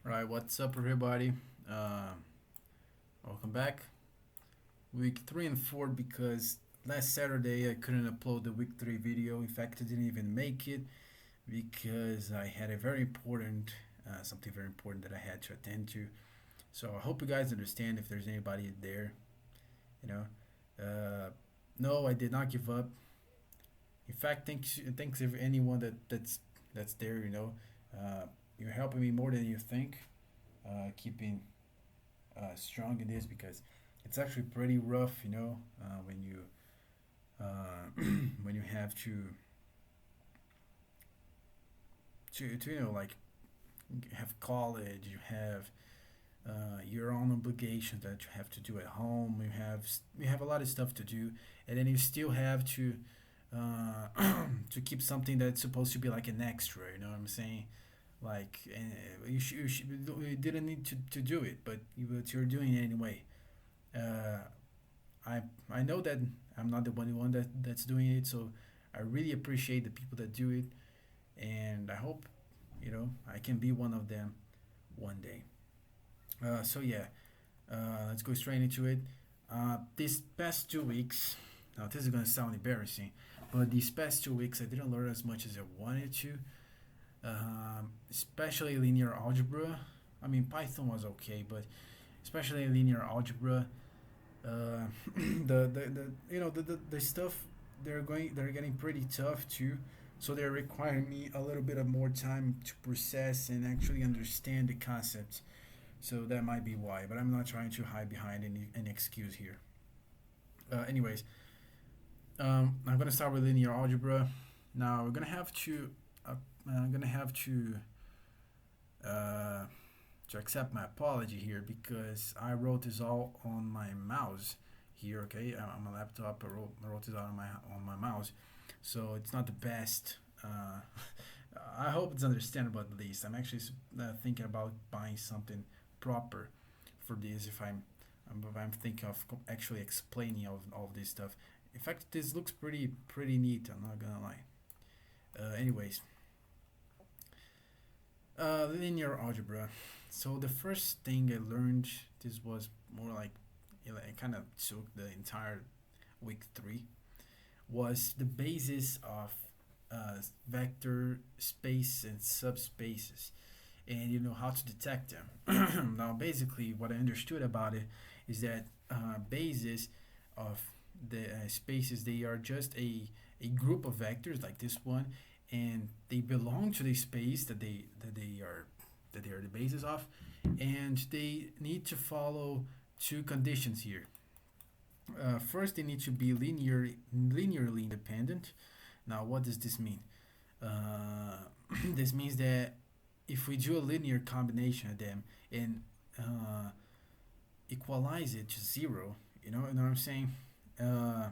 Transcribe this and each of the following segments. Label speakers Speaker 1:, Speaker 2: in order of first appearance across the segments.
Speaker 1: Right, what's up, everybody? Uh, Welcome back. Week 3 and 4 because last Saturday I couldn't upload the week 3 video. In fact, I didn't even make it because I had a very important, something very important that I had to attend to. So I hope you guys understand if there's anybody there. You know, no, I did not give up. In fact, thanks if anyone that's there. You're helping me more than you think. Keeping strong in this because it's actually pretty rough, when you when you have to like have college, you have your own obligations that you have to do at home. You have a lot of stuff to do, and then you still have to keep something that's supposed to be like an extra. You know what I'm saying? Like you didn't need to do it, but you're doing it anyway. Uh, I I know that I'm not the only one that's doing it, so I really appreciate the people that do it, and I hope I can be one of them one day. So yeah, let's go straight into it. These past 2 weeks, now this is gonna sound embarrassing, but these past 2 weeks I didn't learn as much as I wanted to, especially linear algebra. I mean, Python was okay, but especially linear algebra. The stuff they're getting pretty tough too, so they're requiring me a little bit of more time to process and actually understand the concepts. So that might be why, but I'm not trying to hide behind any excuse here. Anyways, I'm gonna start with linear algebra. Now we're gonna have uh, I'm gonna have uh, to accept my apology here because I wrote this all on my mouse here. Okay, on my laptop. I wrote this out on my mouse, so it's not the best. I hope it's understandable at least. I'm actually thinking about buying something proper for this if I'm thinking of actually explaining all of this stuff. In fact, this looks pretty neat. I'm not gonna lie. Anyways, linear algebra. So the first thing I learned, this was more like it kind of took the entire week 3, was the basis of vector space and subspaces, and how to detect them. Now, basically, what I understood about it is that bases of the spaces, they are just a group of vectors like this one, and they belong to the space that they are the basis of, and they need to follow two conditions here. First, they need to be linearly independent. Now, what does this mean? This means that if we do a linear combination of them and uh, equalize it to zero, you know what I'm saying? Uh,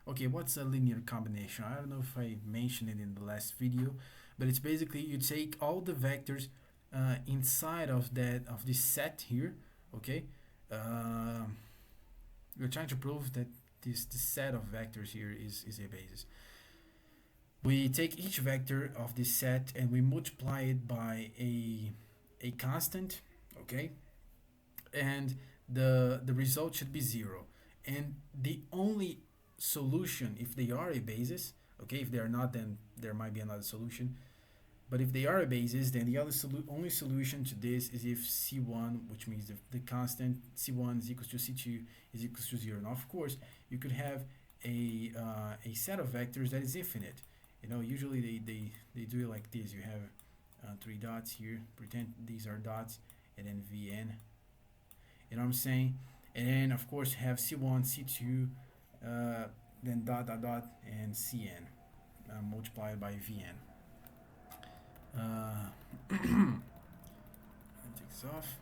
Speaker 1: okay, what's a linear combination? I don't know if I mentioned it in the last video, but it's basically you take all the vectors inside of this set here. Okay, uh, we're trying to prove that this set of vectors here is a basis. We take each vector of this set and we multiply it by a constant. Okay, and the result should be zero. And the only solution, if they are a basis, okay, if they are not, then there might be another solution. But if they are a basis, then the only solution to this is if C1, which means the constant C1 is equals to C2 is equals to zero. Now, of course, you could have a set of vectors that is infinite. Usually they do it like this. You have three dots here. Pretend these are dots, and then Vn. You know what I'm saying? And then of course have C1, C2, then dot dot dot, and Cn multiplied by Vn. Takes off.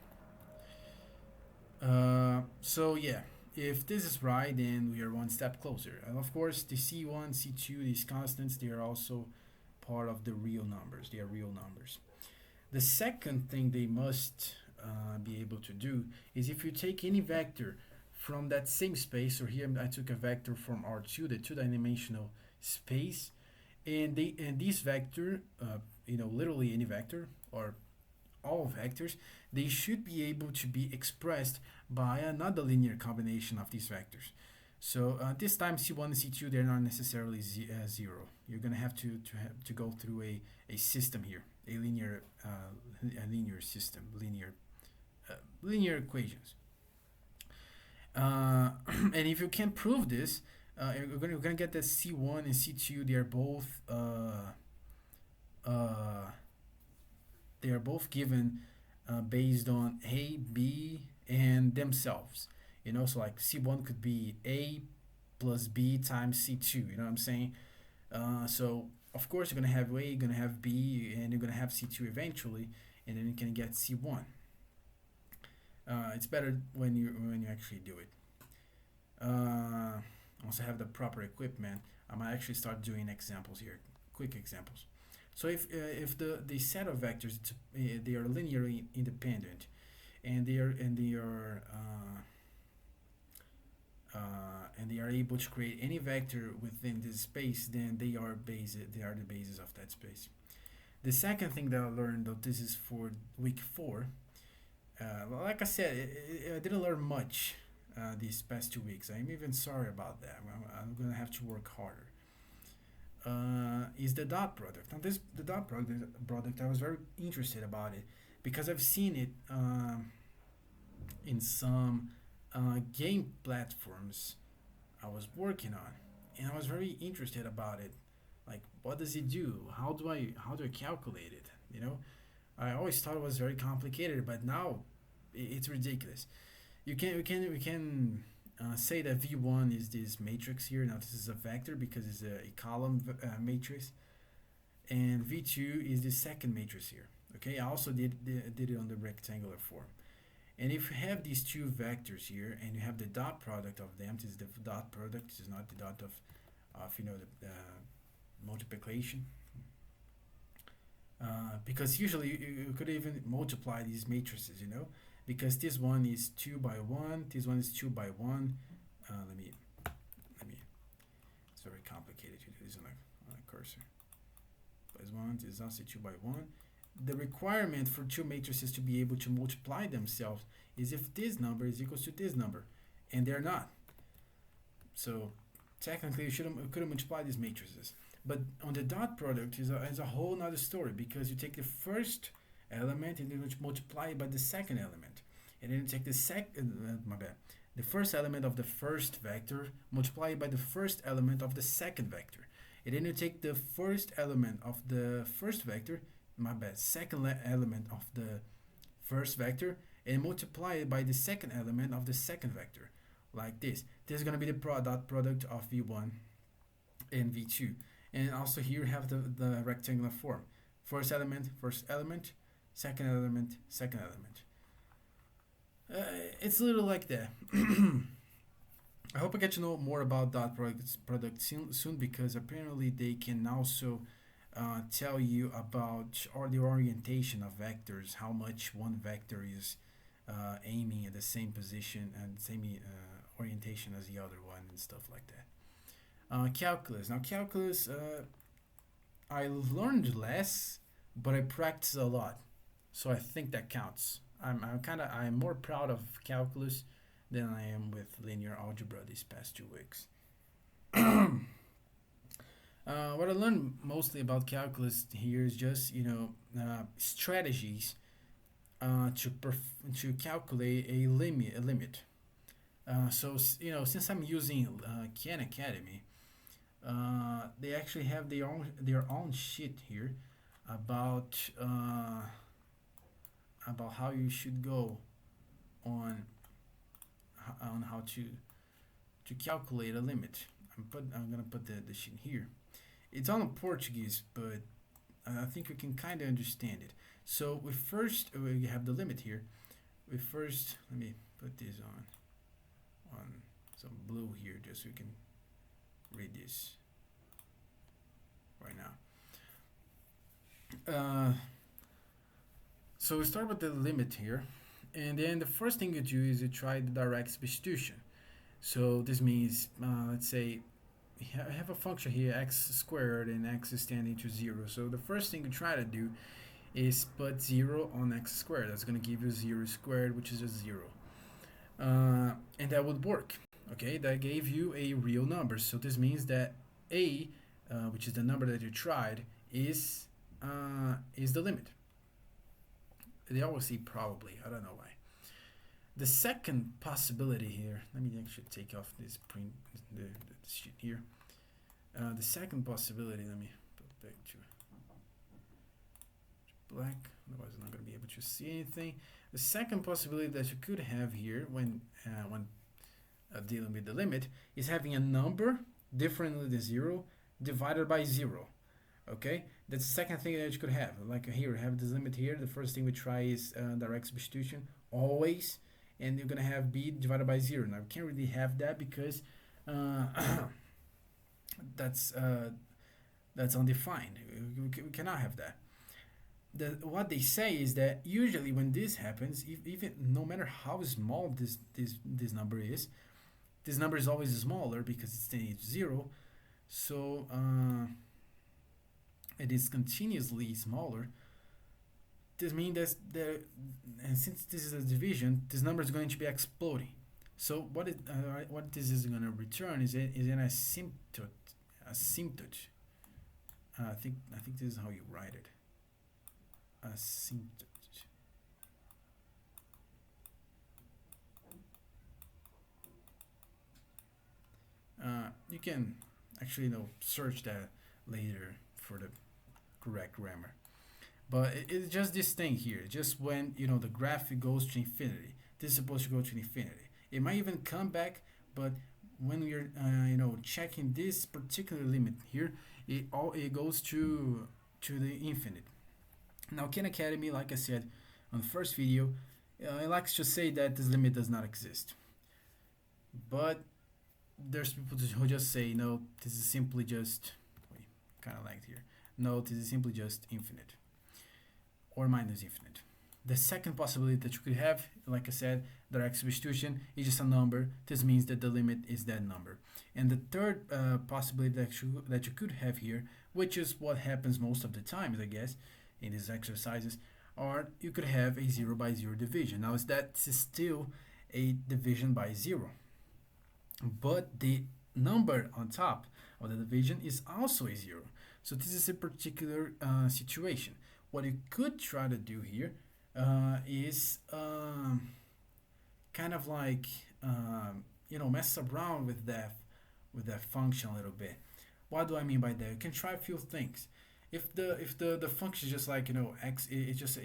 Speaker 1: So yeah, if this is right, then we are one step closer. And of course, the C1, C2, these constants, they are also part of the real numbers. They are real numbers. The second thing they must be able to do is if you take any vector from that same space, or here I took a vector from R2, the two-dimensional space, and this vector, literally any vector, or all vectors, they should be able to be expressed by another linear combination of these vectors. So this time C1 and C2, they're not necessarily zero. You're gonna have to go through a system here, a linear system, linear equations. And if you can prove this, you're gonna get that C1 and C2, uh, they are both given based on A, B, and themselves. You know, so like C1 could be A plus B times C2. You know what I'm saying? So of course you're gonna have A, you're gonna have B, and you're gonna have C2 eventually, and then you can get C1. It's better when you actually do it. Once I have the proper equipment, I might actually start doing examples here, quick examples. So if the set of vectors they are linearly independent, and they are able to create any vector within this space, then they are the basis of that space. The second thing that I learned, though this is for week 4, well, like I said, I didn't learn much these past 2 weeks. I'm even sorry about that. I'm gonna have to work harder. Is the dot product. Now, the dot product. I was very interested about it because I've seen it in some game platforms I was working on, and I was very interested about it. Like, what does it do? How do I calculate it? You know, I always thought it was very complicated, but now it's ridiculous. We can say that V1 is this matrix here. Now this is a vector because it's a column matrix, and V2 is the second matrix here. Okay, I also did it on the rectangular form. And if you have these two vectors here, and you have the dot product of them, this is the dot product. This is not the dot of the multiplication. Because usually you could even multiply these matrices, because this one is 2 by 1, this one is 2 by 1. Let me, it's very complicated to do this on a cursor. This one is also 2 by 1. The requirement for two matrices to be able to multiply themselves is if this number is equal to this number, and they're not. So technically you couldn't multiply these matrices. But on the dot product is a whole nother story, because you take the first element and then you multiply it by the second element, and then you take the first element of the first vector, multiply it by the first element of the second vector, and then you take the first element of the first vector, second element of the first vector, and multiply it by the second element of the second vector, like this. This is going to be the dot product of V1 and V2. And also here you have the rectangular form. First element, second element, second element. It's a little like that. I hope I get to know more about dot products soon, because apparently they can also tell you about the orientation of vectors, how much one vector is aiming at the same position and same orientation as the other one, and stuff like that. Calculus. Now, calculus, I learned less, but I practiced a lot, so I think that counts. I'm more proud of calculus than I am with linear algebra these past 2 weeks. What I learned mostly about calculus here is just strategies to calculate a limit. So since I'm using Khan Academy, they actually have their own sheet here about how you should go on how to calculate a limit. I'm gonna put the sheet here. It's all in Portuguese, but I think you can kind of understand it. So we have the limit here. Let me put this on some blue here, just so you can read this right now. So we start with the limit here, and then the first thing you do is you try the direct substitution. So this means, let's say, I have a function here, x squared, and x is tending to 0. So the first thing you try to do is put 0 on x squared. That's going to give you 0 squared, which is just 0. And that would work. Okay, that gave you a real number. So this means that a, which is the number that you tried, is the limit. They always say probably. I don't know why. The second possibility here, let me actually take off this print, the sheet here. The second possibility, let me put back to black, otherwise I'm not going to be able to see anything. The second possibility that you could have here when dealing with the limit is having a number different than 0 divided by 0. Okay, that's the second thing that you could have. Like here, have this limit here. The first thing we try is direct substitution, always, and you're gonna have b divided by 0. Now we can't really have that because that's undefined. We cannot have that. What they say is that usually when this happens, even no matter how small this number is, this number is always smaller because it's tending to 0. So it is continuously smaller. This means that and since this is a division, this number is going to be exploding. So what this is going to return is an asymptote. Asymptote. I think this is how you write it. Asymptote. You can actually search that later for the correct grammar. But it's just this thing here. Just when the graph goes to infinity, this is supposed to go to infinity. It might even come back, but when we're checking this particular limit here, it goes to the infinite. Now, Khan Academy, like I said on the first video, it likes to say that this limit does not exist. But there's people who just say, no, this is simply just, kind of lagged here. No, this is simply just infinite or minus infinite. The second possibility that you could have, like I said, direct substitution is just a number. This means that the limit is that number. And the third possibility that you could have here, which is what happens most of the times, I guess, in these exercises, or you could have a 0 by 0 division. Now, that's still a division by 0. But the number on top of the division is also a 0. So this is a particular situation. What you could try to do here is kind of like mess around with that function a little bit. What do I mean by that? You can try a few things. If the function is just like x, it's just a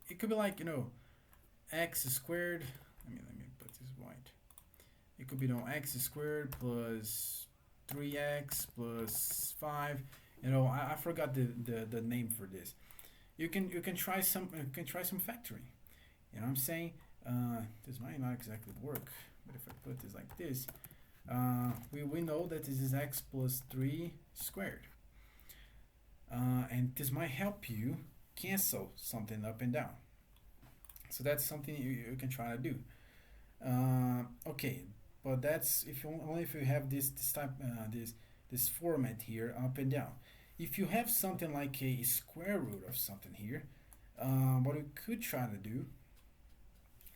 Speaker 1: it could be like x squared. Let me put this white. It could be x squared plus 3x plus 5. I forgot the name for this. You can try some factoring. You know what I'm saying? This might not exactly work, but if I put this like this, we know that this is x plus 3 squared. And this might help you cancel something up and down. So that's something you can try to do. Okay, but that's only if you have this type this format here, up and down. If you have something like a square root of something here, what we could try to do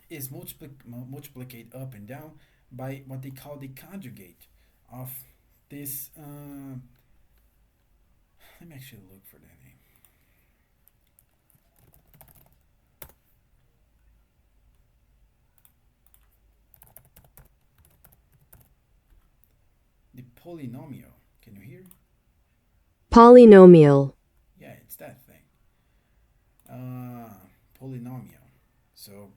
Speaker 1: is multiplicate up and down by what they call the conjugate of this. Let me actually look for that name. The polynomial. Can you hear?
Speaker 2: Polynomial.
Speaker 1: Yeah, it's that thing. Polynomial. So,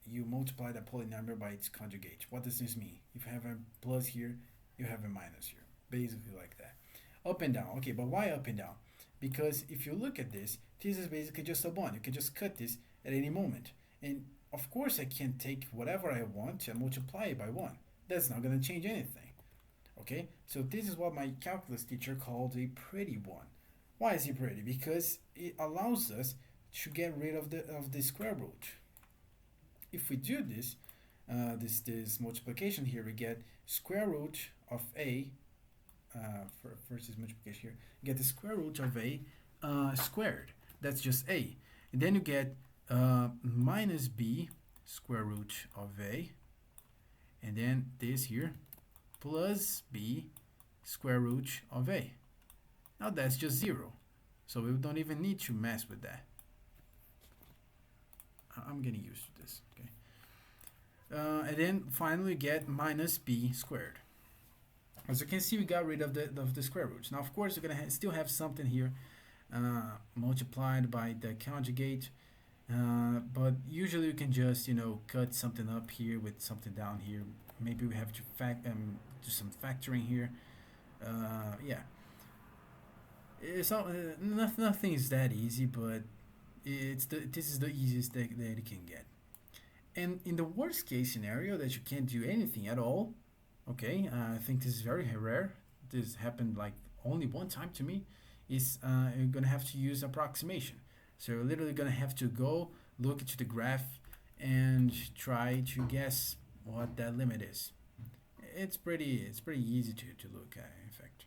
Speaker 1: you multiply the polynomial by its conjugate. What does this mean? If you have a plus here, you have a minus here. Basically like that. Up and down. Okay, but why up and down? Because if you look at this is basically just a 1. You can just cut this at any moment. And of course I can take whatever I want and multiply it by 1. That's not going to change anything. Okay, so this is what my calculus teacher called a pretty one. Why is it pretty? Because it allows us to get rid of the square root. If we do this multiplication here, we get square root of a first is multiplication here. You get the square root of a squared. That's just a. And then you get minus b square root of a. And then this here plus b square root of a. Now that's just 0. So we don't even need to mess with that. I'm getting used to this. Okay. And then finally get minus b squared. As you can see, we got rid of the square roots. Now, of course, you're gonna still have something here multiplied by the conjugate, but usually you can just cut something up here with something down here. Maybe we have to do some factoring here. Yeah, it's all, nothing is that easy, but this is the easiest that you can get. And in the worst case scenario that you can't do anything at all, okay, I think this is very rare. This happened like only one time to me. Is you're gonna have to use approximation. So you're literally gonna have to go look into the graph and try to guess what that limit is. It's pretty easy to look at, in fact.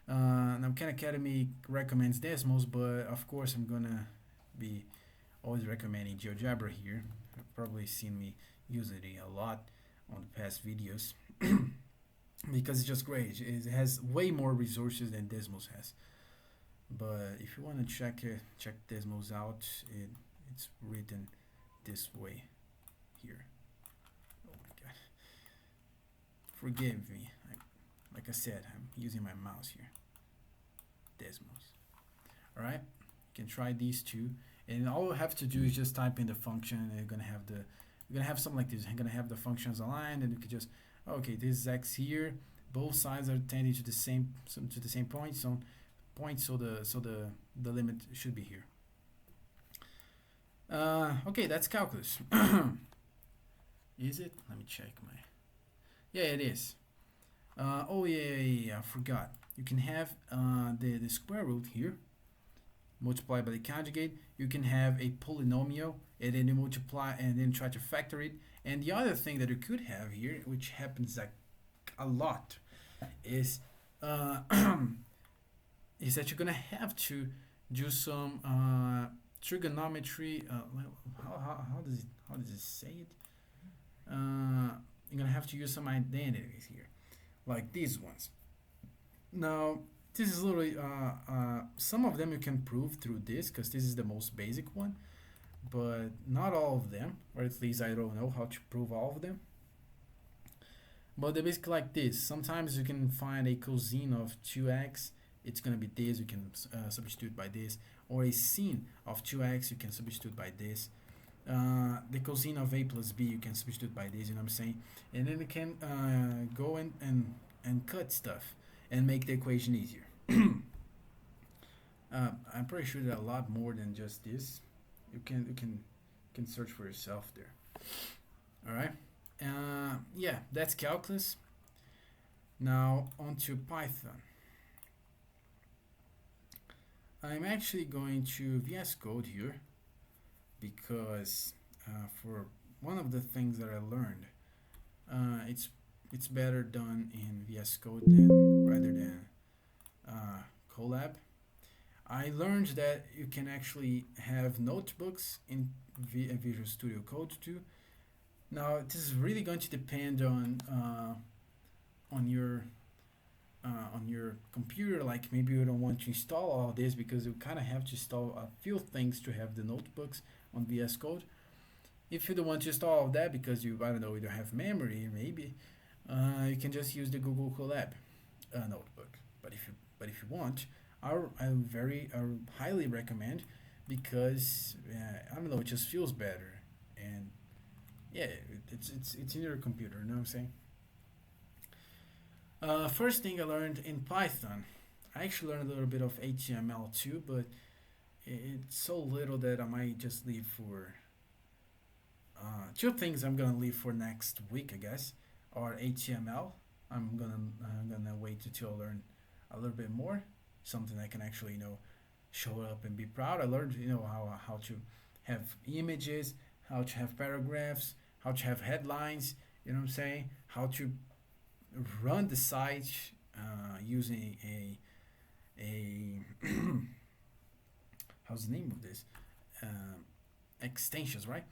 Speaker 1: Now Khan Academy recommends Desmos, but of course I'm gonna be always recommending GeoGebra here. You've probably seen me use it a lot on the past videos because it's just great. It has way more resources than Desmos has. But if you want to check Desmos out, it's written this way here. Oh my god, forgive me. Like I said, I'm using my mouse here. Desmos. All right, you can try these two, and all you have to do is just type in the function. And you're gonna have something like this. You're gonna have the functions aligned, and you could just okay, this is x here. Both sides are tending to the same point. So the limit should be here. Okay, that's calculus. Is it? Let me check my. Yeah, it is. Oh yeah, I forgot. You can have the square root here multiplied by the conjugate. You can have a polynomial and then you multiply and then try to factor it. And the other thing that you could have here, which happens like a lot, is is that you're gonna have to do some trigonometry. How does it say it? You're gonna have to use some identities here, like these ones. Now, this is literally some of them you can prove through this because this is the most basic one, but not all of them, or at least I don't know how to prove all of them. But they're basically like this. Sometimes you can find a cosine of 2x. It's going to be this. You can substitute by this. Or a sine of 2x. You can substitute by this. The cosine of a plus b. You can substitute by this. You know what I'm saying? And then you can go and cut stuff and make the equation easier. I'm pretty sure there are a lot more than just this. You can search for yourself there. All right. Yeah, that's calculus. Now on to Python. I'm actually going to VS Code here because for one of the things that I learned, it's better done in VS Code rather than Colab. I learned that you can actually have notebooks in Visual Studio Code too. Now this is really going to depend on your computer. Like maybe you don't want to install all this because you kind of have to install a few things to have the notebooks on VS Code. If you don't want to install all of that because you don't have memory, maybe you can just use the Google Colab notebook. But if you want, I highly recommend because it just feels better and yeah, it's in your computer. You know what I'm saying? First thing I learned in Python, I actually learned a little bit of HTML too, but it's so little that I might just leave for two things. I'm gonna leave for next week, I guess, are HTML. I'm gonna wait until I learn a little bit more, something I can actually show up and be proud. I learned how to have images, how to have paragraphs, how to have headlines. You know what I'm saying? How to run the site using a how's the name of this extensions, right?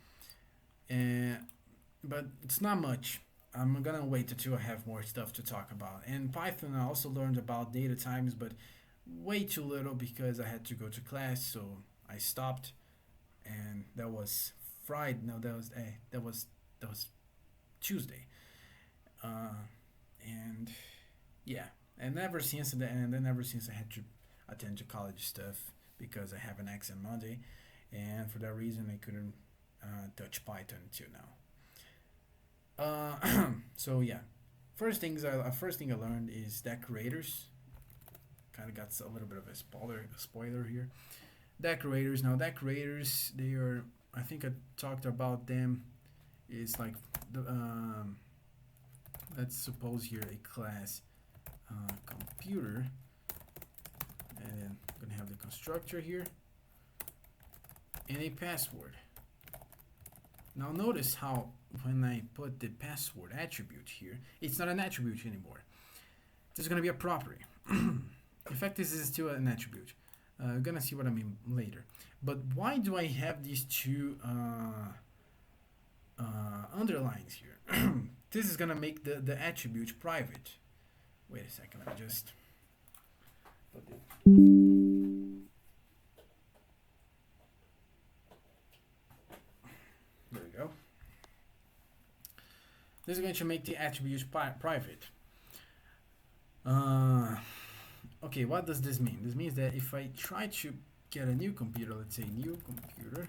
Speaker 1: And but it's not much. I'm gonna wait until I have more stuff to talk about. And Python, I also learned about data types, but way too little because I had to go to class, so I stopped. And that was Friday. No, that was Tuesday. Uh, and yeah, and ever since then, ever since I had to attend to college stuff because I have an exam Monday, and for that reason I couldn't touch Python until now. So yeah, first thing I learned is decorators. Kind of got a little bit of a spoiler here. Decorators, now decorators, they are, I think I talked about them. Is like the let's suppose here a class computer, and then I'm gonna have the constructor here and a password. Now notice how when I put the password attribute here, it's not an attribute anymore. This is gonna be a property. In fact, this is still an attribute. You're gonna see what I mean later. But why do I have these two underlines here? This is gonna make the attribute private. Wait a second, let me just put it. There we go. This is going to make the attribute private. Okay, what does this mean? This means that if I try to get a new computer, let's say new computer,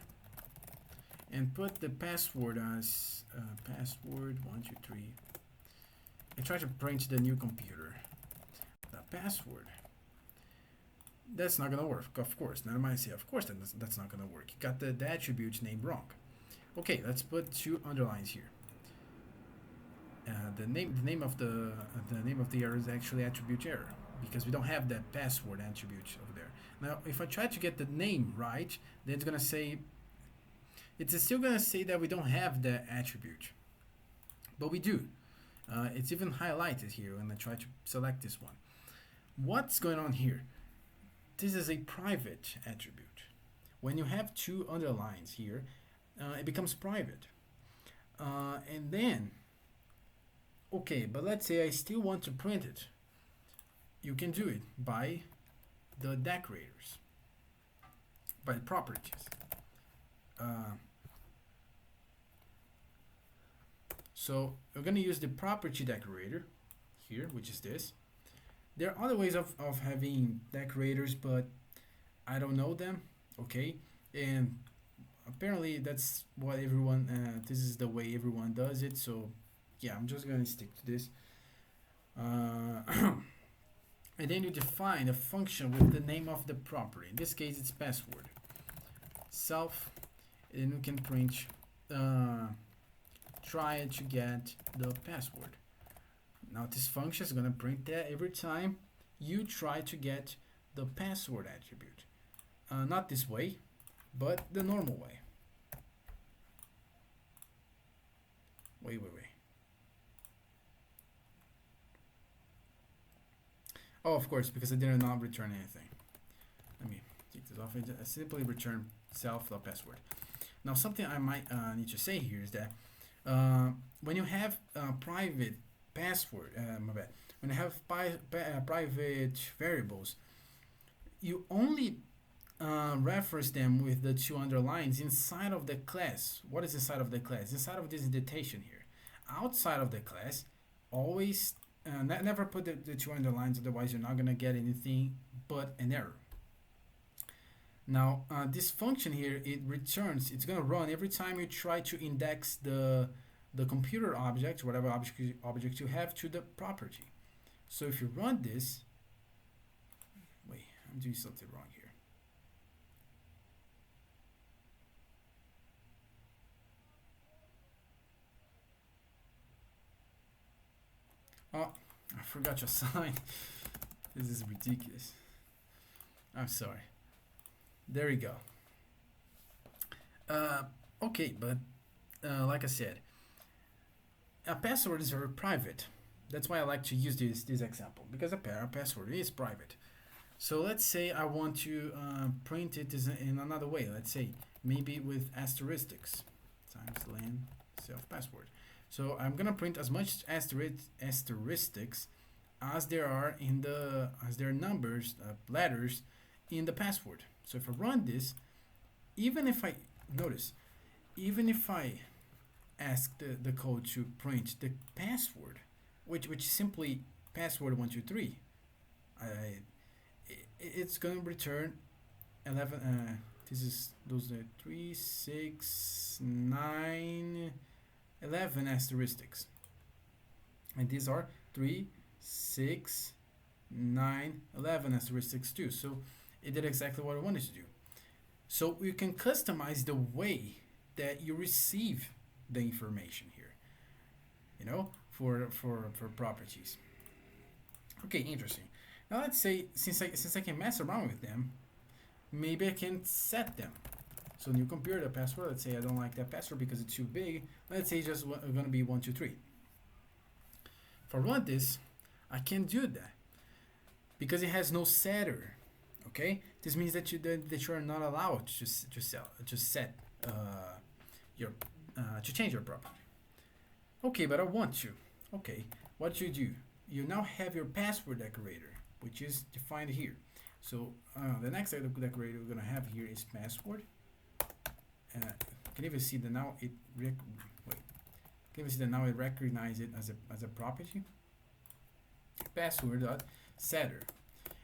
Speaker 1: and put the password as password 123, I try to print the new computer. The password. That's not gonna work, of course. Now I might say, of course that's not gonna work. You got the attribute name wrong. Okay, let's put two underlines here. The name of the error is actually attribute error because we don't have that password attribute over there. Now, if I try to get the name right, then it's still gonna say that we don't have the attribute, but we do. It's even highlighted here when I try to select this one. What's going on here? This is a private attribute. When you have two underlines here, it becomes private. And then, okay, but let's say I still want to print it. You can do it by the decorators, by properties. So we're going to use the property decorator here, which is this. There are other ways of having decorators, but I don't know them, okay? And apparently that's what everyone, this is the way everyone does it, so yeah, I'm just going to stick to this. And then you define a function with the name of the property. In this case, it's password. Self, and you can print, try to get the password. Now this function is going to print that every time you try to get the password attribute. Not this way, but the normal way. Wait. Oh, of course, because I did not return anything. Let me take this off. I simply return self.password. Now, something I might need to say here is that when you have private password, my bad. When you have private variables, you only reference them with the two underlines inside of the class. What is inside of the class? Inside of this indentation here. Outside of the class, always never put the two underlines, otherwise you're not gonna get anything but an error. Now this function here, it returns, it's gonna run every time you try to index the computer object, whatever object you have, to the property. So if you run this, wait, I'm doing something wrong here. Oh, I forgot your sign. This is ridiculous. I'm sorry. There we go. Okay, but like I said, a password is very private. That's why I like to use this example, because a password is private. So let's say I want to print it in another way. Let's say maybe with asterisks times len self password. So I'm gonna print as much asterisks as there are in the as there are numbers letters in the password. So if I run this, even if I notice, even if I ask the code to print the password, which is simply password 123, I it's gonna return 11. This is those are 3, 6, 9, 11 asterisks, and these are 3, 6, 9, 11 asterisks too. So it did exactly what I wanted to do. So you can customize the way that you receive the information here, for properties. Okay, interesting. Now let's say since I can mess around with them, maybe I can set them. So new computer the password. Let's say I don't like that password because it's too big. Let's say it's just gonna be 123. If I run this, I can do that because it has no setter. Okay, this means that you are not allowed to set your to change your property. Okay, but I want to. Okay, what you do? You now have your password decorator, which is defined here. So the next decorator we're gonna have here is password. You can even see that now it recognizes it as a property. Password dot setter,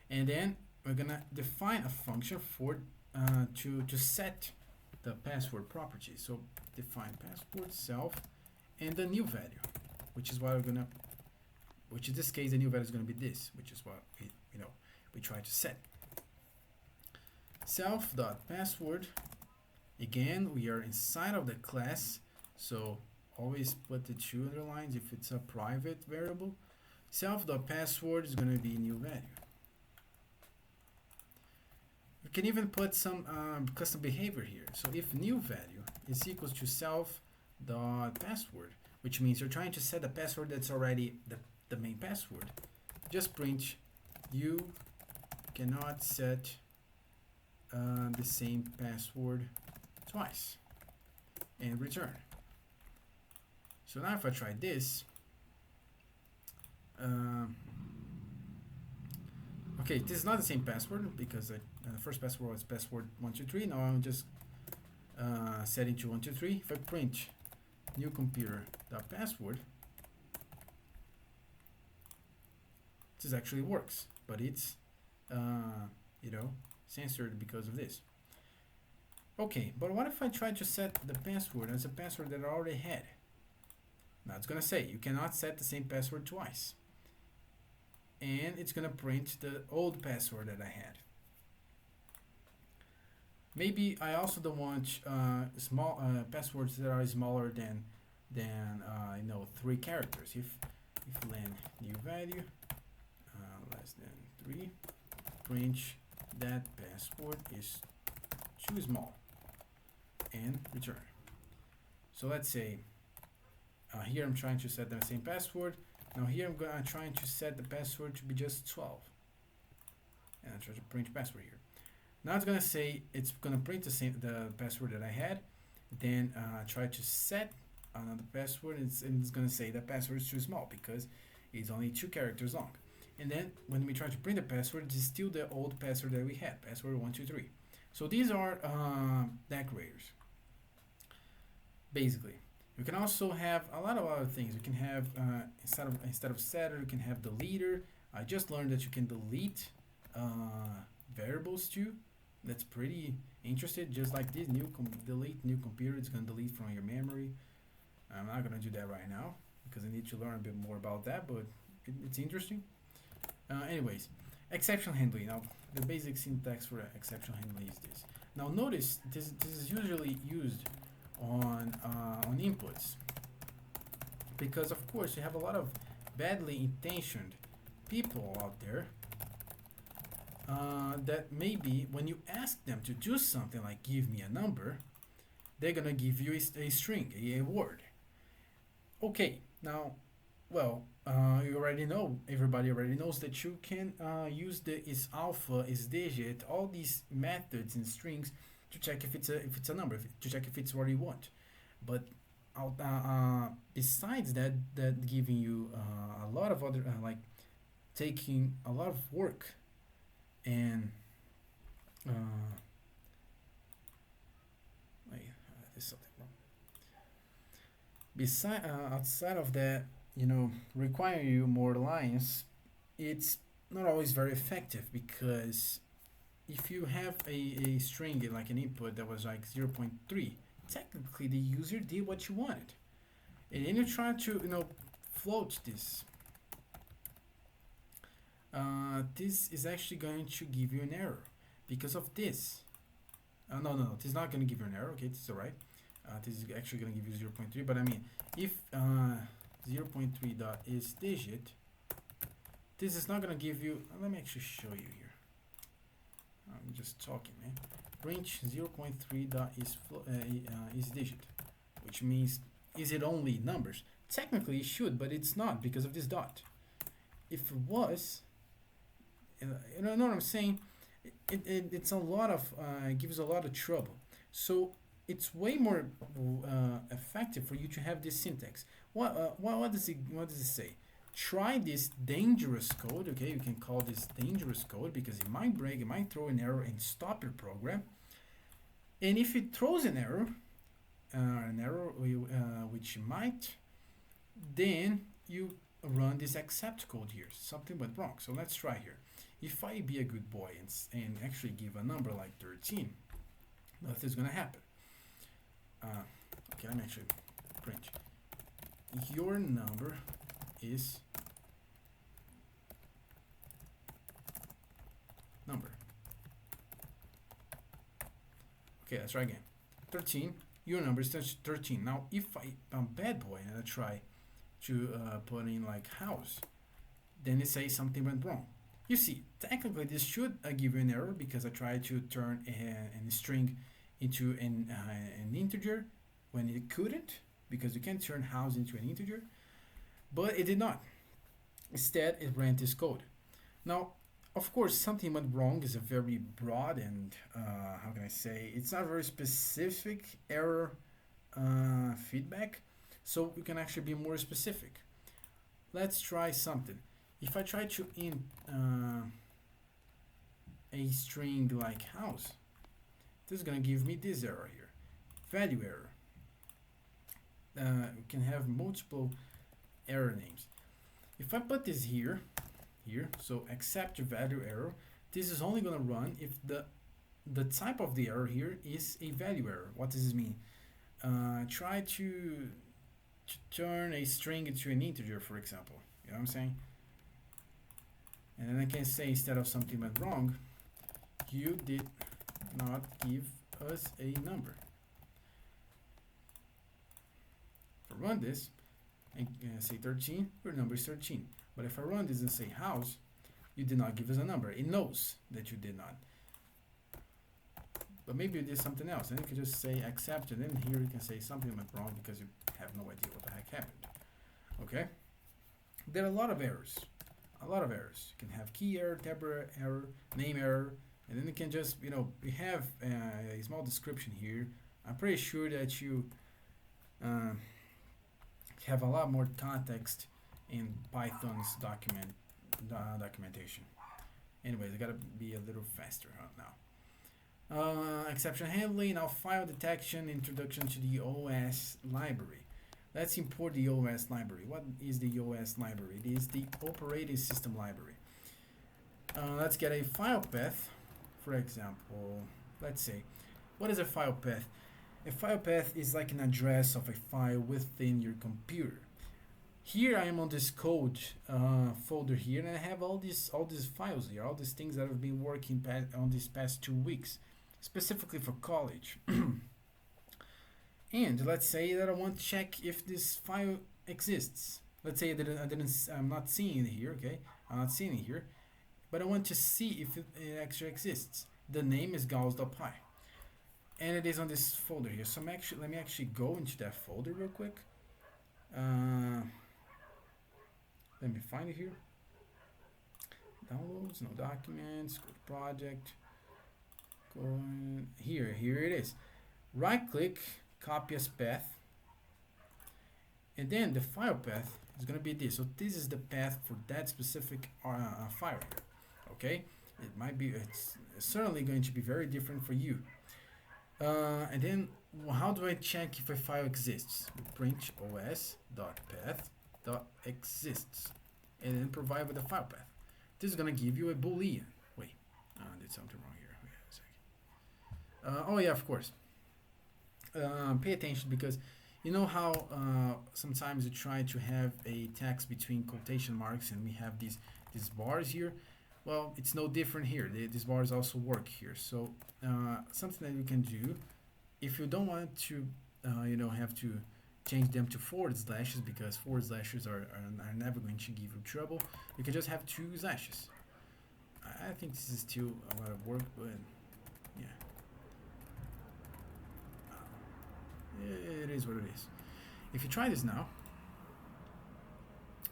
Speaker 1: and then we're gonna define a function for to set the password property. So define password self and the new value, which is what we're gonna, which in this case the new value is gonna be this, which is what we try to set. Self dot password. Again, we are inside of the class, so always put the two underlines if it's a private variable. Self dot password is gonna be new value. We can even put some custom behavior here. So if new value is equals to self dot password, which means you're trying to set a password that's already the main password, just print you cannot set the same password twice and return. So now if I try this, okay, this is not the same password because the first password was password 123. Now I'm just setting to 123. If I print new computer dot password, this actually works, but it's censored because of this. Okay, but what if I try to set the password as a password that I already had? Now it's gonna say you cannot set the same password twice, and it's gonna print the old password that I had. Maybe I also don't want small passwords that are smaller than 3 characters. If len new value less than 3, print that password is too small and return. So let's say here I'm trying to set the same password. Now here I'm trying to set the password to be just 12, and I try to print password here. Now it's gonna say it's gonna print the password that I had. Then try to set another password, and it's gonna say the password is too small because it's only 2 characters long. And then when we try to print the password, it's still the old password that we had, password 123. So these are decorators. Basically, you can also have a lot of other things. You can have instead of setter, you can have deleter. I just learned that you can delete variables too. That's pretty interesting. Just like this, delete new computer. It's gonna delete from your memory. I'm not gonna do that right now because I need to learn a bit more about that, but it's interesting. Anyways, exception handling. Now, the basic syntax for exception handling is this. Now, notice this is usually used on inputs because, of course, you have a lot of badly intentioned people out there that maybe when you ask them to do something like give me a number, they're gonna give you a string, a word. Okay, now Well, you already know. Everybody already knows that you can use the is alpha, is digit, all these methods and strings to check if it's a number, to check if it's what you want. But besides that, that giving you a lot of other like taking a lot of work and uh, wait, there's something wrong. Beside outside of that, requiring you more lines, it's not always very effective because if you have a string like an input that was like zero point 0.3, technically the user did what you wanted, and then you try to float this. This is actually going to give you an error because of this. No, this is not going to give you an error. Okay, this is alright. This is actually going to give you zero point 0.3, but I mean, if 0.3 dot is digit, this is not going to give you. Let me actually show you here. I'm just talking, man. Range 0.3 dot is digit, which means is it only numbers? Technically, it should, but it's not because of this dot. If it was, know what I'm saying? It's a lot of it gives a lot of trouble. So it's way more effective for you to have this syntax. What does it say? Try this dangerous code. Okay, you can call this dangerous code because it might break, it might throw an error and stop your program. And if it throws an error which might, then you run this except code here. Something went wrong. So let's try here. If I be a good boy and actually give a number like 13, nothing's gonna happen. Okay, let me actually print. Your number is number. Okay, let's try again. 13. Your number is 13. Now, if I'm bad boy and I try to put in like house, then it says something went wrong. You see, technically this should give you an error because I tried to turn a string into an integer when it couldn't, because you can't turn house into an integer, but it did not. Instead, it ran this code. Now, of course, something went wrong is a very broad and how can I say, it's not a very specific error feedback, so we can actually be more specific. Let's try something. If I try to int a string like house, this is going to give me this error here, value error. We can have multiple error names. If I put this here, so accept your value error, this is only going to run if the type of the error here is a value error. What does this mean? Try to turn a string into an integer, for example. You know what I'm saying? And then I can say, instead of something went wrong, you did not give us a number. If I run this and say 13, your number is 13. But if I run this and say house, you did not give us a number. It knows that you did not. But maybe you did something else. And you can just say accept, and then here you can say something went wrong because you have no idea what the heck happened. Okay? There are a lot of errors. You can have key error, tab error, name error, and then you can just, we have a small description here. I'm pretty sure that you have a lot more context in Python's documentation. Anyways, I gotta be a little faster now. Exception handling, now file detection, introduction to the OS library. Let's import the OS library. What is the OS library? It is the operating system library. Let's get a file path. For example, let's say, what is a file path? A file path is like an address of a file within your computer. Here I am on this code folder here, and I have all these files here, all these things that I've been working on these past 2 weeks, specifically for college. And let's say that I want to check if this file exists. Let's say that I'm not seeing it here. Okay, I'm not seeing it here, but I want to see if it actually exists. The name is gauss.py, and it is on this folder here. So let me actually go into that folder real quick. Let me find it here. Downloads, no documents, go to project, go in here it is. Right click, copy as path, and then the file path is going to be this. So this is the path for that specific file here. Okay, it might be, it's certainly going to be very different for you. And then how do I check if a file exists? Print os.path.exists and then provide with the file path. This is gonna give you a boolean. Wait, I did something wrong here. Wait a second. Oh yeah, of course. Pay attention because you know how sometimes you try to have a text between quotation marks and we have these bars here. Well, it's no different here. These bars also work here. So something that you can do if you don't want to, have to change them to forward slashes because forward slashes are never going to give you trouble. You can just have two slashes. I think this is still a lot of work, but yeah, it is what it is. If you try this now,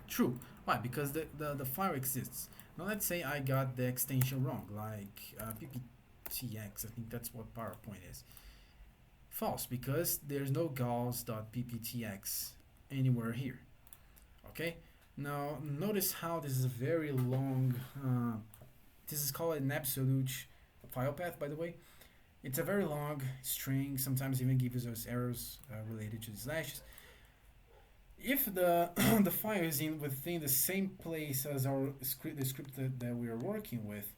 Speaker 1: true. Why? Because the file exists. Now let's say I got the extension wrong, like pptx. I think that's what PowerPoint is. False, because there's no gauss.pptx anywhere here. Okay. Now notice how this is a very long. This is called an absolute file path, by the way. It's a very long string. Sometimes even gives us errors related to the slashes. If the the file is in within the same place as our script, the script that we are working with,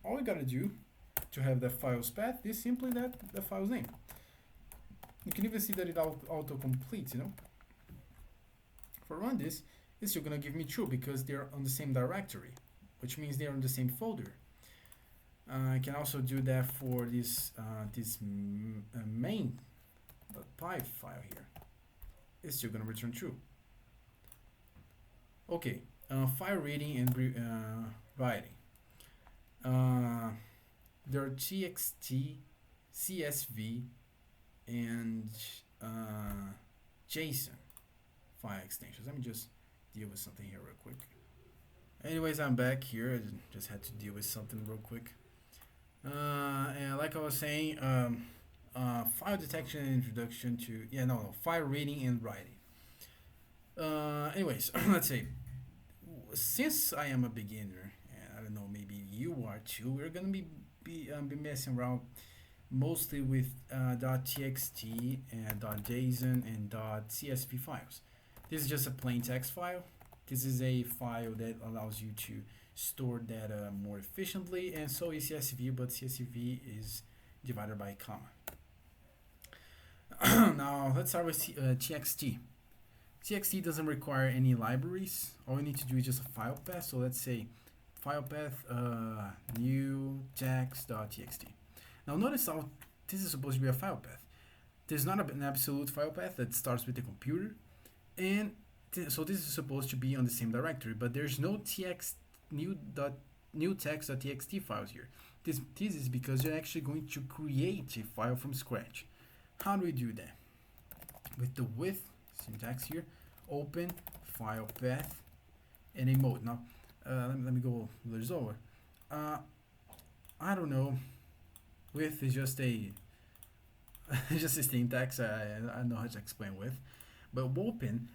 Speaker 1: all we gotta do to have the file's path is simply that the file's name. You can even see that it auto completes. If I run this, it's still gonna give me true because they're on the same directory, which means they're on the same folder. I can also do that for this main.py file here. It's still gonna return true. Okay, file reading and writing. There are txt, csv, and JSON file extensions. Let me just deal with something here real quick. Anyways, I'm back here. I just had to deal with something real quick. And like I was saying, file detection and introduction to file reading and writing. Anyways, let's say since I am a beginner, and I don't know, maybe you are too, we're gonna be messing around mostly with .txt and .json and .csv files. This is just a plain text file. This is a file that allows you to store data more efficiently, and so is CSV, but CSV is divided by a comma. Now let's start with txt. txt doesn't require any libraries. All you need to do is just a file path. So let's say file path new text.txt. Now notice how this is supposed to be a file path. There's not an absolute file path that starts with the computer, and so this is supposed to be on the same directory, but there's no new text.txt files here. This is because you're actually going to create a file from scratch. How do we do that? With the with syntax here, open file path and a mode. Now let me go a little slower. I don't know. With is just a just a syntax. I know how to explain with. But open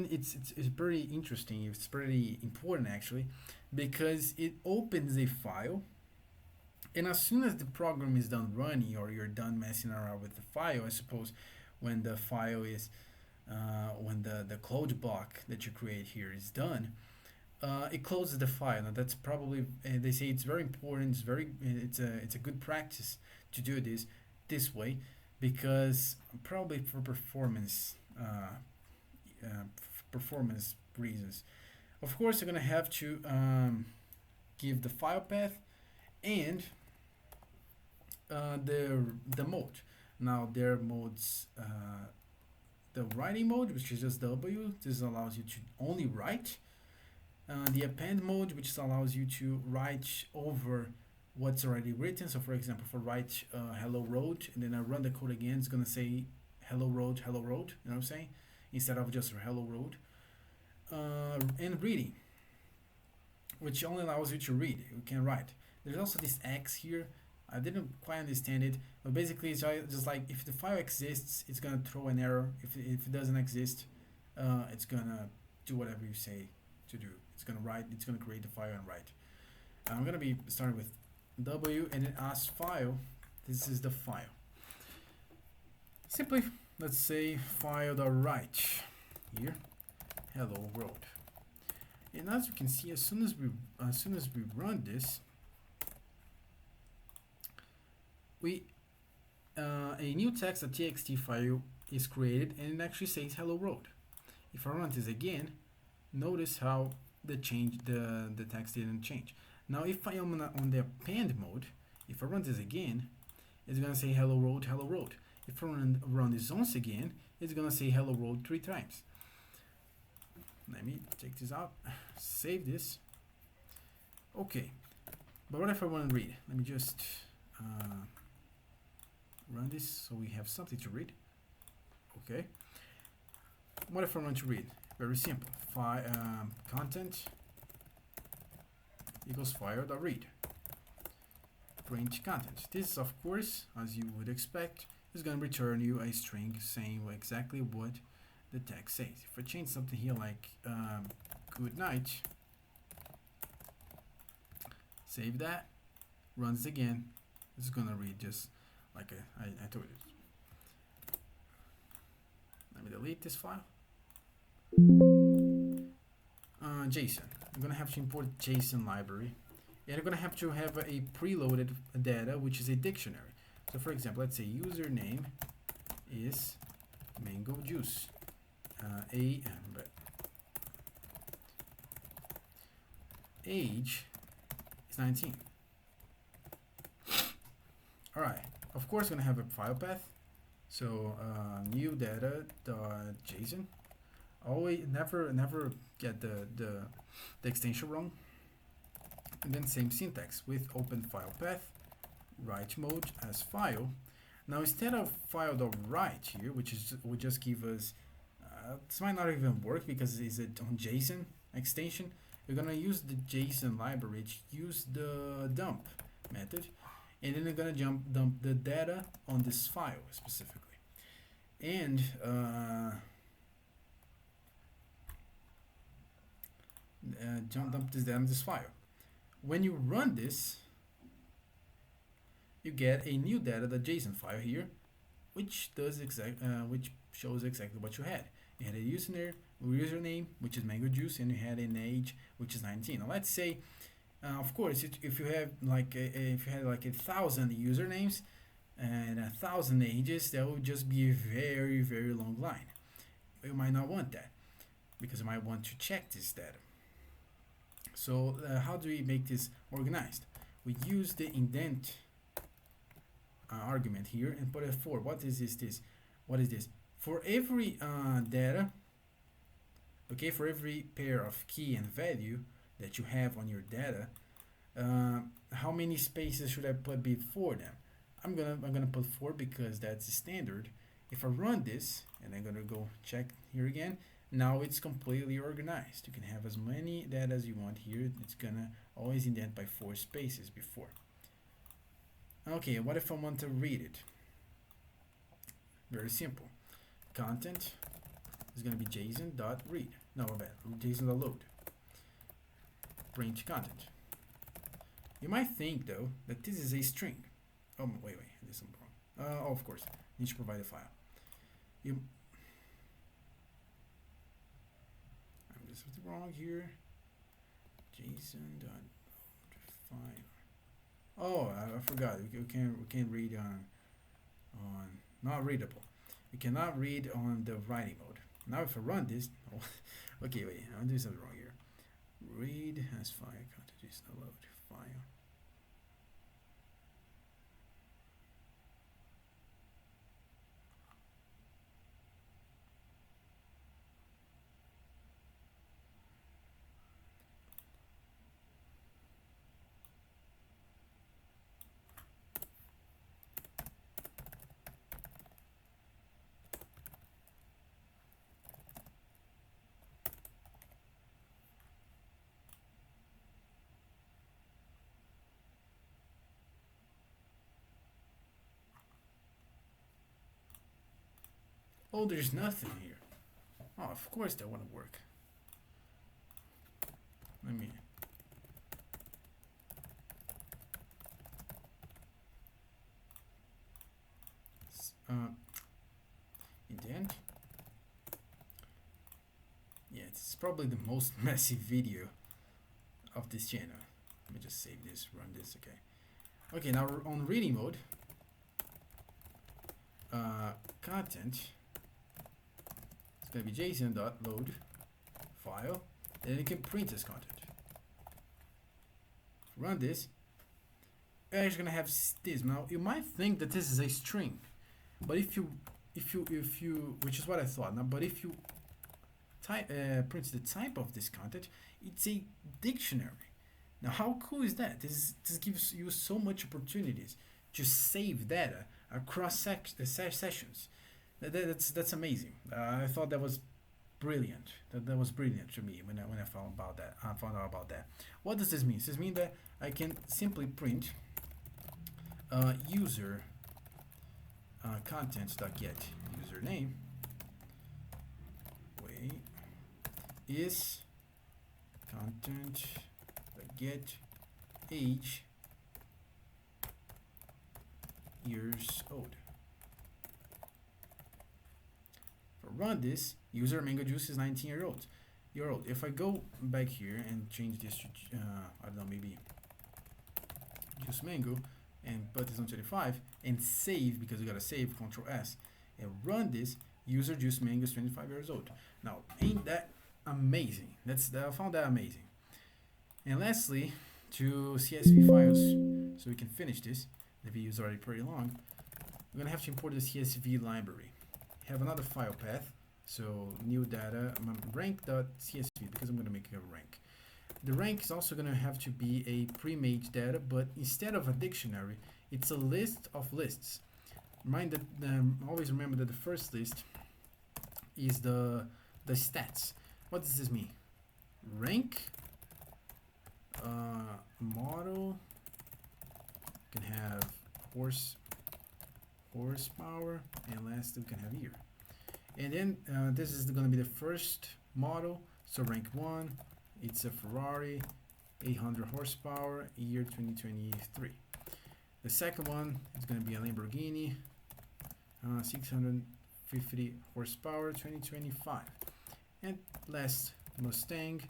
Speaker 1: it's pretty interesting. It's pretty important actually, because it opens a file, and as soon as the program is done running or you're done messing around with the file, I suppose, when the file is when the code block that you create here is done, it closes the file. Now that's probably they say it's very important. It's a good practice to do this way, because probably for performance reasons. Of course, you're gonna have to give the file path and the mode. Now there are modes. The writing mode, which is just W. This allows you to only write. The append mode, which allows you to write over what's already written. So, for example, if I write hello road and then I run the code again, it's gonna say hello road, hello road. You know what I'm saying? Instead of just hello road. and reading, which only allows you to read. You can write. There's also this X here. I didn't quite understand it, but basically it's just like if the file exists, it's gonna throw an error. If it doesn't exist, it's gonna do whatever you say to do. It's gonna write. It's gonna create the file and write. I'm gonna be starting with W and then as file. This is the file. Simply, let's say file.write here. Hello world. And as you can see, as soon as we run this, a new text.txt file is created and it actually says hello world. If I run this again, notice how the text didn't change. Now if I am on the append mode, if I run this again, it's gonna say hello world, hello world. If I run this once again, it's gonna say hello world 3 times. Let me take this out, save this. Okay, but what if I want to read? Let me just run this so we have something to read. Okay. What if I want to read? Very simple. Content equals file.read. Print content. This, of course, as you would expect, is going to return you a string saying exactly what the text says. If I change something here like good night, save that, runs again, it's going to read just like I told you. Let me delete this file. JSON. I'm going to have to import JSON library. And I'm going to have a preloaded data, which is a dictionary. So for example, let's say username is mango juice. Age is 19. Alright, of course I'm going to have a file path. So new data.json. Always never get the extension wrong. And then same syntax with open file path, write mode as file. Now instead of file.write here, which would just give us this might not even work because it's on JSON extension. We're gonna use the JSON library to use the dump method, and then we're gonna dump the data on this file specifically, and dump this data on this file. When you run this, you get a new data.json file here, which shows exactly what you had. You had a username, which is mango juice, and you had an age, which is 19. Now let's say, of course, if you have like if you had like 1,000 usernames and 1,000 ages, that would just be a very long line. You might not want that because you might want to check this data. So how do we make this organized? We use the indent argument here and put a for. What is this? What is this? For every data, okay, for every pair of key and value that you have on your data, how many spaces should I put before them? I'm gonna put 4 because that's the standard. If I run this, and I'm gonna go check here again, now it's completely organized. You can have as many data as you want here. It's gonna always indent by 4 spaces before. Okay, what if I want to read it? Very simple. Content is going to be JSON.read. No, my bad. JSON.load. Print content. You might think though that this is a string. Oh wait, this is wrong. Oh, of course, need to provide a file. I'm just wrong here. JSON.load file. Oh, I forgot. We can read on not readable. We cannot read on the writing mode. Now if I run this, oh, okay, wait, I'm doing something wrong here. Read as file, content is load file. Oh, there's nothing here. Oh, of course that wouldn't work. Let me. Indent. Yeah, it's probably the most messy video of this channel. Let me just save this, run this, okay. Okay, now we're on reading mode. Content. It's gonna be json.load file, and then you can print this content. Run this. You're actually gonna have this. Now you might think that this is a string, but if you, which is what I thought. Now, but if you type print the type of this content, it's a dictionary. Now, how cool is that? This gives you so much opportunities to save data across sessions. That's amazing. I thought that was brilliant. That was brilliant to me when I found about that. I found out about that. What does this mean? Does this mean that I can simply print user contents.get username is content.get age years old. For run this, user mango juice is 19 years old. If I go back here and change this to I don't know, maybe juice mango, and put this on 25 and save, because you gotta save, Control S, and run this, user juice mango is 25 years old. Now, ain't that amazing? I found that amazing. And lastly, to CSV files, so we can finish this. The video is already pretty long. We're gonna have to import the CSV library. Have another file path, so new data rank.csv, because I'm gonna make a rank. The rank is also gonna have to be a pre-made data, but instead of a dictionary, it's a list of lists. Always remember that the first list is the stats. What does this mean? Rank model can have horsepower, and lastly we can have year. And then this is going to be the first model, so rank 1, it's a Ferrari, 800 horsepower, year 2023. The second one is going to be a Lamborghini, 650 horsepower, 2025. And last, Mustang,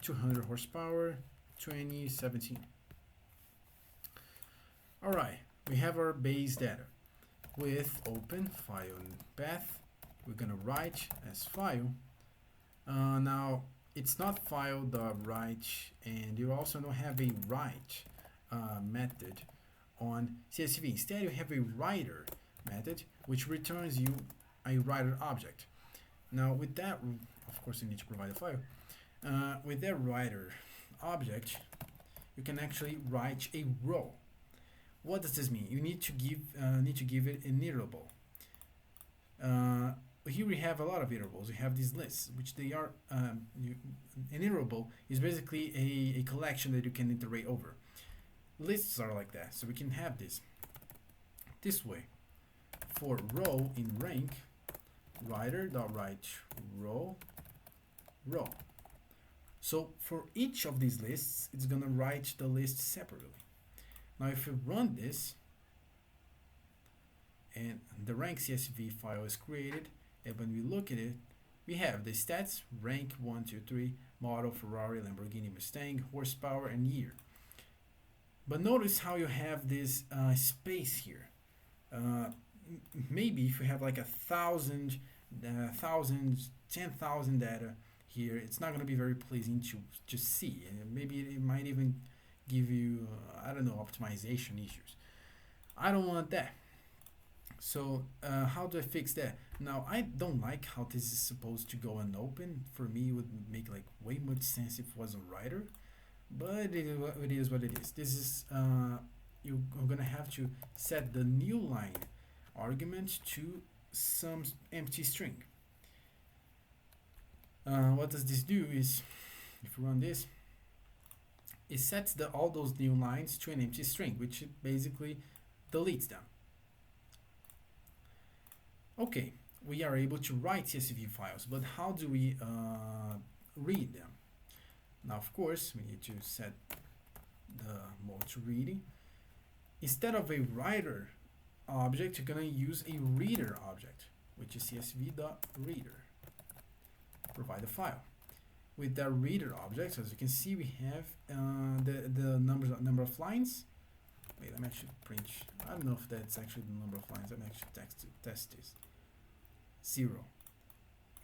Speaker 1: 200 horsepower, 2017. Alright, we have our base data. With open file and path, we're gonna write as file. Now, it's not file.write, and you also don't have a write method on CSV. Instead, you have a writer method, which returns you a writer object. Now, with that, of course, you need to provide a file. With that writer object, you can actually write a row. What does this mean? You need to give it an iterable. Here we have a lot of iterables. We have these lists, which they are an iterable is basically a collection that you can iterate over. Lists are like that, so we can have this way. For row in rank, writer.write row. So for each of these lists, it's gonna write the list separately. Now if you run this, and the rank CSV file is created, and when we look at it, we have the stats, rank 1, 2, 3, model, Ferrari, Lamborghini, Mustang, horsepower, and year. But notice how you have this space here. Maybe if you have like 1,000, 10,000 data here, it's not going to be very pleasing to see, and maybe it might even give you I don't know, optimization issues. I don't want that. So how do I fix that? Now, I don't like how this is supposed to go unopened. For me, it would make like way much sense if it was a writer, but it is what it is. This is you're gonna have to set the new line argument to some empty string. What does this do is, if you run this, it sets all those new lines to an empty string, which basically deletes them. Okay, we are able to write CSV files, but how do we read them? Now, of course, we need to set the mode to reading. Instead of a writer object, you're gonna use a reader object, which is csv.reader. Provide a file. With that reader object, as you can see, we have the number of lines. Wait, let me actually print. I don't know if that's actually the number of lines. Let me actually test this. 0.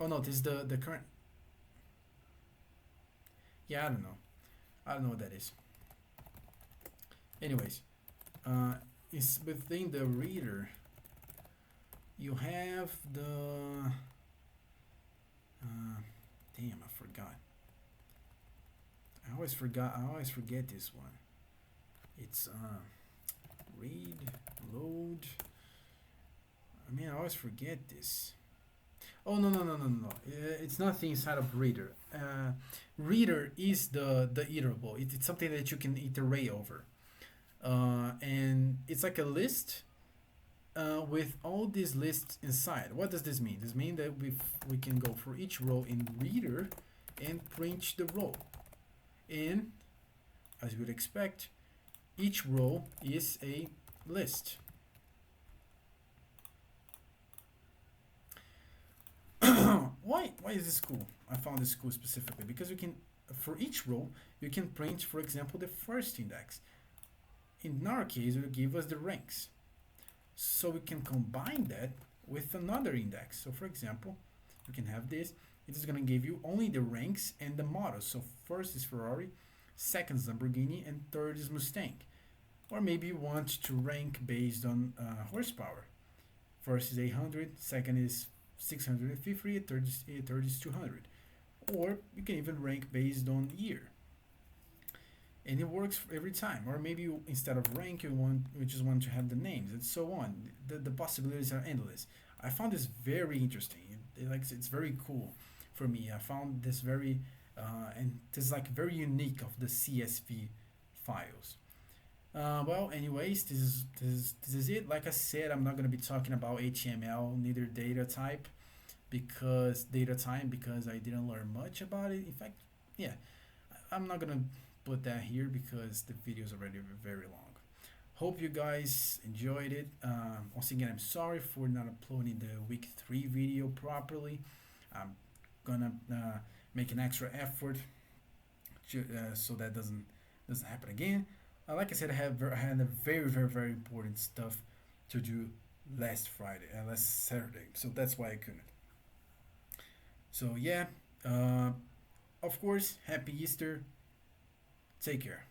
Speaker 1: Oh no, this is the current. Yeah, I don't know. I don't know what that is. Anyways, it's within the reader. You have the. Damn, I forgot. I always forget this one. It's read, load. I mean, I always forget this. Oh no! It's nothing inside of reader. Reader is the iterable. It's something that you can iterate over, and it's like a list with all these lists inside. What does this mean? This means that we can go for each row in reader and print the row. And as you would expect, each row is a list. Why is this cool? I found this cool specifically because you can, for each row, you can print, for example, the first index. In our case, it will give us the ranks. So we can combine that with another index. So for example, you can have this. It is going to give you only the ranks and the models. So first is Ferrari, second is Lamborghini, and third is Mustang. Or maybe you want to rank based on horsepower. First is 800, second is 650, third is 200. Or you can even rank based on year. And it works every time. Or maybe you, instead of rank, you just want to have the names and so on. The possibilities are endless. I found this very interesting. It's very cool for me. I found this very and this is like very unique of the CSV files. Well, anyways, this is it. Like I said, I'm not gonna be talking about HTML, neither data type, because I didn't learn much about it. In fact, yeah, I'm not gonna put that here because the video is already very long. Hope you guys enjoyed it. Once again, I'm sorry for not uploading the week 3 video properly. I'm gonna make an extra effort so that doesn't happen again. Like I said, I had a very important stuff to do last Saturday, so that's why I couldn't. So yeah, of course, happy Easter. Take care.